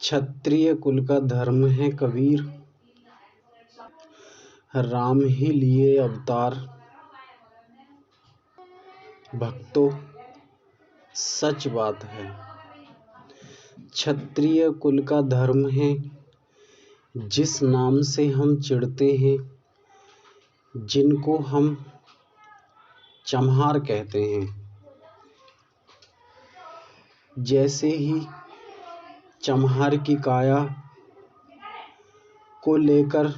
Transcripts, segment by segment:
क्षत्रिय कुल का धर्म है कबीर, राम ही लिए अवतार। भक्तों, सच बात है, क्षत्रिय कुल का धर्म है। जिस नाम से हम चिढ़ते हैं, जिनको हम चम्हार कहते हैं, जैसे ही चम्हार की काया को लेकर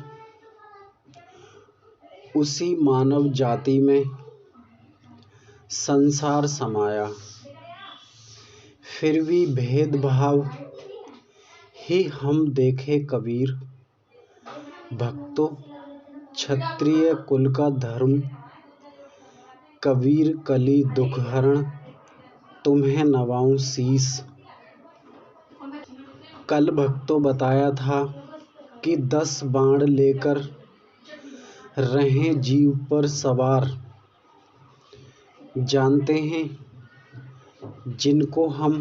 उसी मानव जाति में संसार समाया, फिर भी भेदभाव ही हम देखे कबीर। भक्तों, क्षत्रिय कुल का धर्म कबीर कली दुख हरण, तुम्हें नवाऊं शीस। कल भक्तों बताया था कि 10 बाण लेकर रहें जीव पर सवार। जानते हैं जिनको हम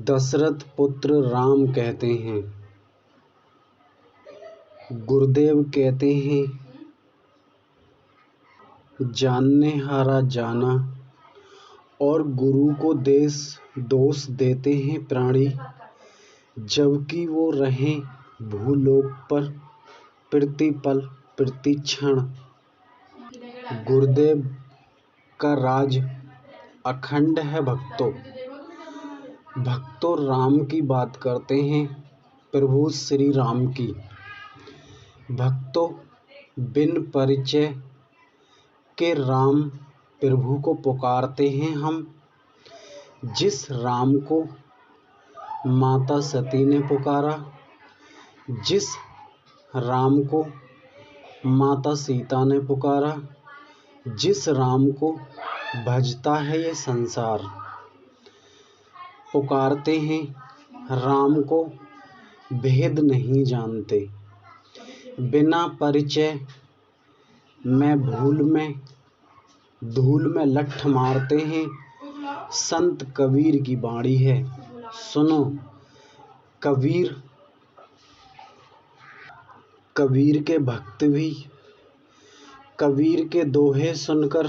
दशरथ पुत्र राम कहते हैं। गुरुदेव कहते हैं, जानने हारा जाना, और गुरु को दोष देते हैं प्राणी, जबकि वो रहें भूलोक पर प्रतिपल प्रतिक्षण। गुरुदेव का राज अखंड है भक्तों। भक्तों, राम की बात करते हैं, प्रभु श्री राम की। भक्तों, बिन परिचय के राम प्रभु को पुकारते हैं हम। जिस राम को माता सती ने पुकारा, जिस राम को माता सीता ने पुकारा, जिस राम को भजता है ये संसार, पुकारते हैं राम को भेद नहीं जानते। बिना परिचय में धूल में लठ मारते हैं। संत कबीर की बाणी है, सुनो। कबीर के भक्त भी कबीर के दोहे सुनकर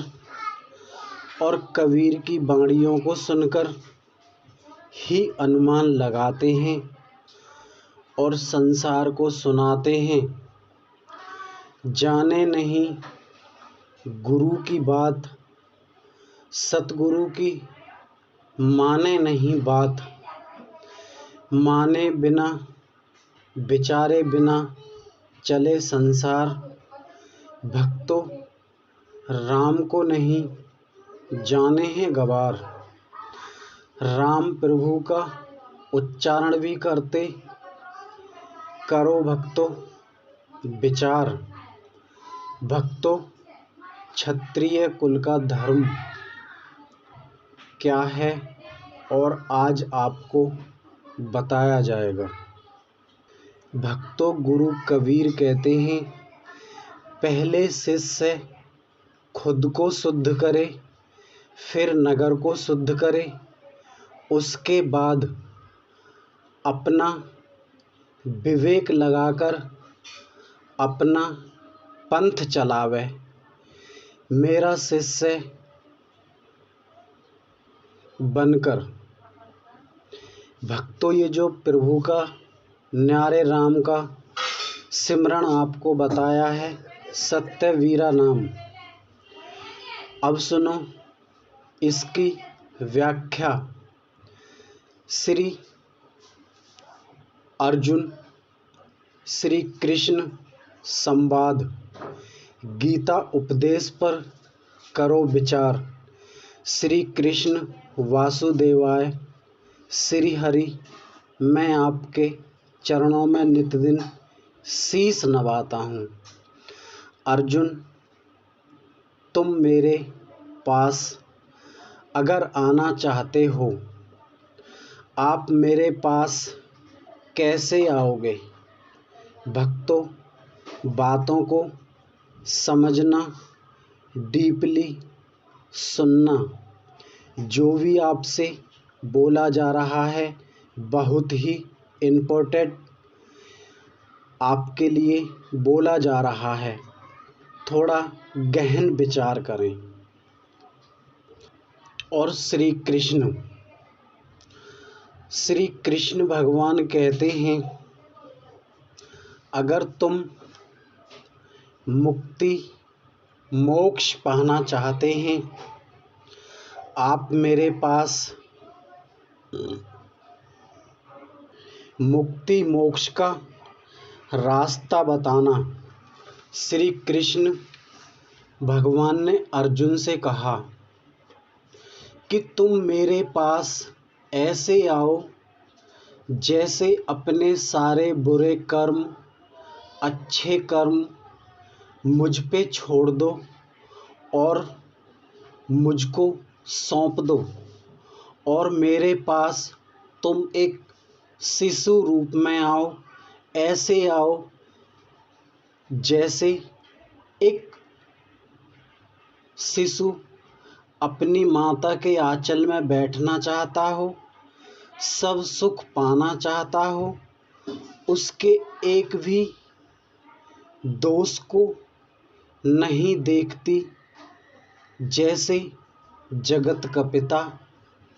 और कबीर की बाणियों को सुनकर ही अनुमान लगाते हैं और संसार को सुनाते हैं। जाने नहीं गुरु की बात, सतगुरु की माने नहीं बात। माने बिना विचारे बिना चले संसार। भक्तों, राम को नहीं जाने हैं गवार। राम प्रभु का उच्चारण भी करते करो भक्तों विचार। भक्तों, क्षत्रिय कुल का धर्म क्या है और आज आपको बताया जाएगा। भक्तों, गुरु कबीर कहते हैं, पहले शिष्य खुद को शुद्ध करे, फिर नगर को शुद्ध करे, उसके बाद अपना विवेक लगाकर अपना पंथ चलावे। मेरा शिष्य बनकर। भक्तों, ये जो प्रभु का न्यारे राम का सिमरन आपको बताया है, सत्यवीरा नाम। अब सुनो इसकी व्याख्या। श्री अर्जुन श्री कृष्ण संवाद, गीता उपदेश पर करो विचार। श्री कृष्ण वासुदेवाय, श्री हरि, मैं आपके चरणों में नित्यदिन शीश नवाता हूँ। अर्जुन, तुम मेरे पास अगर आना चाहते हो, आप मेरे पास कैसे आओगे? भक्तों, बातों को समझना, डीपली सुनना। जो भी आपसे बोला जा रहा है, बहुत ही इम्पोर्टेंट आपके लिए बोला जा रहा है। थोड़ा गहन विचार करें। और श्री कृष्ण भगवान कहते हैं, अगर तुम मुक्ति मोक्ष पाना चाहते हैं, आप मेरे पास मुक्ति मोक्ष का रास्ता बताना। श्री कृष्ण भगवान ने अर्जुन से कहा कि तुम मेरे पास ऐसे आओ जैसे अपने सारे बुरे कर्म, अच्छे कर्म मुझ पे छोड़ दो और मुझको सौंप दो, और मेरे पास तुम एक शिशु रूप में आओ। ऐसे आओ जैसे एक शिशु अपनी माता के आंचल में बैठना चाहता हो, सब सुख पाना चाहता हो, उसके एक भी दोष को नहीं देखती, जैसे जगत का पिता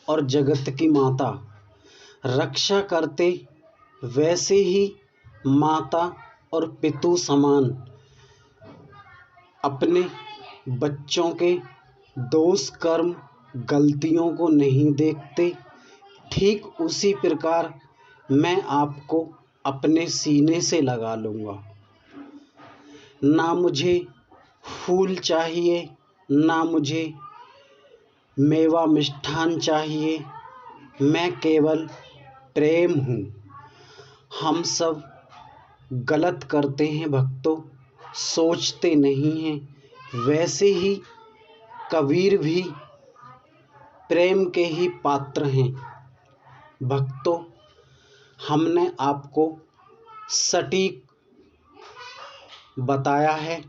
और जगत की माता रक्षा करते, वैसे ही माता और पितु समान अपने बच्चों के दोष कर्म गलतियों को नहीं देखते। ठीक उसी प्रकार मैं आपको अपने सीने से लगा लूँगा। ना मुझे फूल चाहिए, ना मुझे मेवा मिष्ठान चाहिए, मैं केवल प्रेम हूँ। हम सब गलत करते हैं भक्तों, सोचते नहीं हैं। वैसे ही कबीर भी प्रेम के ही पात्र हैं। भक्तों, हमने आपको सटीक बताया है,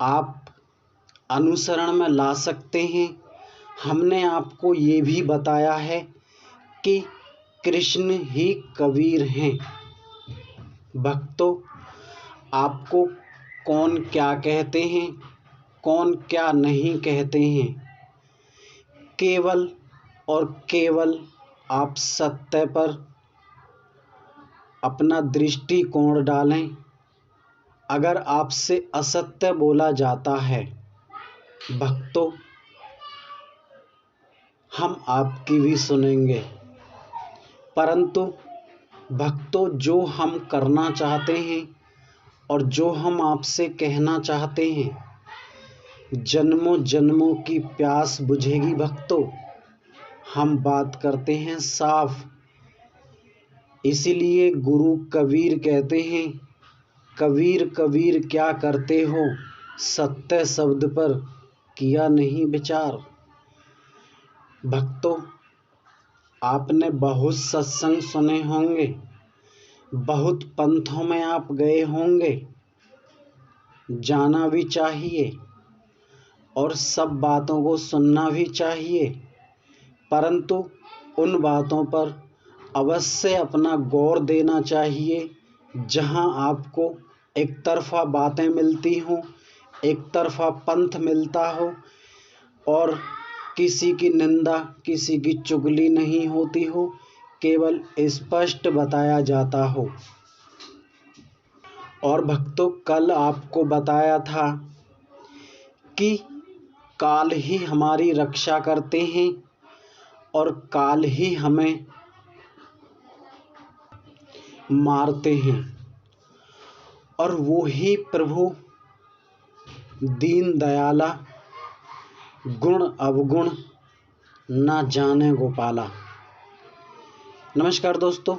आप अनुसरण में ला सकते हैं। हमने आपको ये भी बताया है कि कृष्ण ही कबीर हैं। भक्तों, आपको कौन क्या कहते हैं, कौन क्या नहीं कहते हैं, केवल और केवल आप सत्य पर अपना दृष्टिकोण डालें। अगर आपसे असत्य बोला जाता है भक्तों, हम आपकी भी सुनेंगे, परंतु भक्तों, जो हम करना चाहते हैं और जो हम आपसे कहना चाहते हैं, जन्मों जन्मों की प्यास बुझेगी भक्तों। हम बात करते हैं साफ। इसीलिए गुरु कबीर कहते हैं, कबीर कबीर क्या करते हो, सत्य शब्द पर किया नहीं विचार। भक्तों, आपने बहुत सत्संग सुने होंगे, बहुत पंथों में आप गए होंगे, जाना भी चाहिए और सब बातों को सुनना भी चाहिए, परंतु उन बातों पर अवश्य अपना गौर देना चाहिए जहां आपको एक तरफा बातें मिलती हों, एक तरफा पंथ मिलता हो और किसी की निंदा, किसी की चुगली नहीं होती हो, केवल स्पष्ट बताया जाता हो। और भक्तों, कल आपको बताया था कि काल ही हमारी रक्षा करते हैं और काल ही हमें मारते हैं, और वो ही प्रभु दीन दयाला, गुण अवगुण ना जाने गोपाला। नमस्कार दोस्तों।